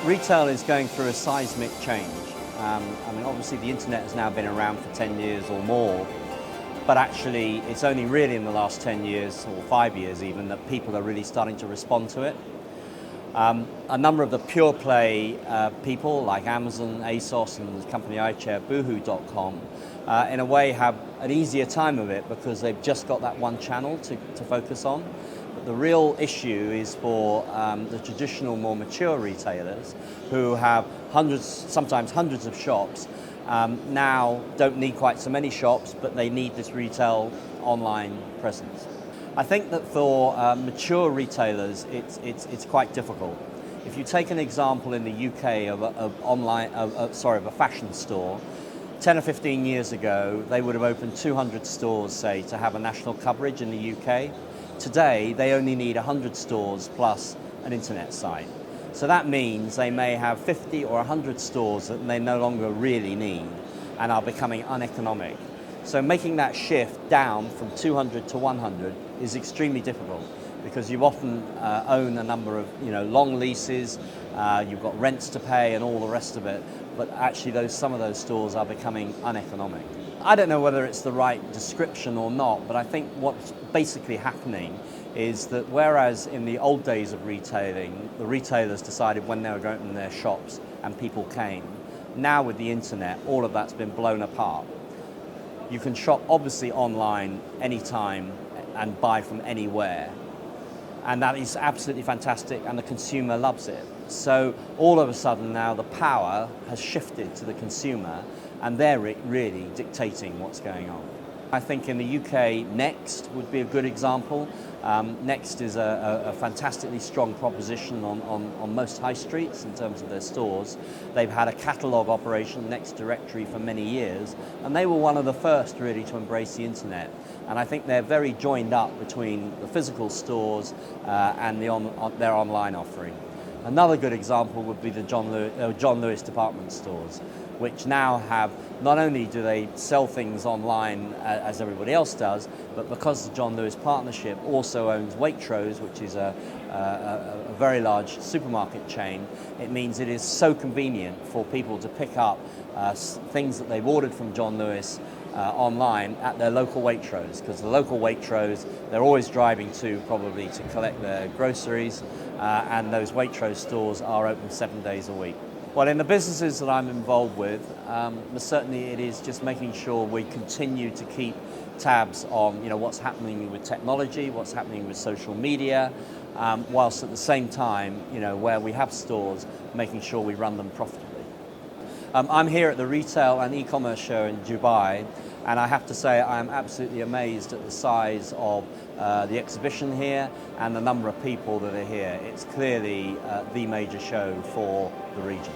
Retail is going through a seismic change. I mean, obviously the internet has now been around for 10 years or more, but actually it's only really in the last 10 years, or 5 years even, that people are really starting to respond to it. A number of the pure play people like Amazon, ASOS, and the company I chair, Boohoo.com, in a way have an easier time of it because they've just got that one channel to focus on. But the real issue is for the traditional, more mature retailers who have hundreds, sometimes hundreds of shops, now don't need quite so many shops, but they need this retail online presence. I think that for mature retailers, it's quite difficult. If you take an example in the UK of a fashion store, 10 or 15 years ago, they would have opened 200 stores, say, to have a national coverage in the UK. Today, they only need 100 stores plus an internet site. So that means they may have 50 or 100 stores that they no longer really need and are becoming uneconomic. So making that shift down from 200 to 100 is extremely difficult because you often own a number of long leases, you've got rents to pay and all the rest of it, but actually some of those stores are becoming uneconomic. I don't know whether it's the right description or not, but I think what's basically happening is that whereas in the old days of retailing, the retailers decided when they were going to open their shops and people came, now with the internet, all of that's been blown apart. You can shop obviously online anytime and buy from anywhere. And that is absolutely fantastic and the consumer loves it. So all of a sudden now the power has shifted to the consumer and they're really dictating what's going on. I think in the UK, Next would be a good example. Next is a fantastically strong proposition on most high streets in terms of their stores. They've had a catalogue operation, Next Directory, for many years, and they were one of the first really to embrace the internet. And I think they're very joined up between the physical stores and their online offering. Another good example would be the John Lewis department stores, which now have, not only do they sell things online as everybody else does, but because the John Lewis partnership also owns Waitrose, which is a very large supermarket chain, it means it is so convenient for people to pick up things that they've ordered from John Lewis online at their local Waitrose, because the local Waitrose, they're always driving to probably to collect their groceries, and those Waitrose stores are open 7 days a week. Well, in the businesses that I'm involved with, certainly it is just making sure we continue to keep tabs on what's happening with technology, what's happening with social media, whilst at the same time, where we have stores, making sure we run them profitably. I'm here at the Retail and E-commerce show in Dubai, and I have to say I'm absolutely amazed at the size of the exhibition here and the number of people that are here. It's clearly the major show for the region.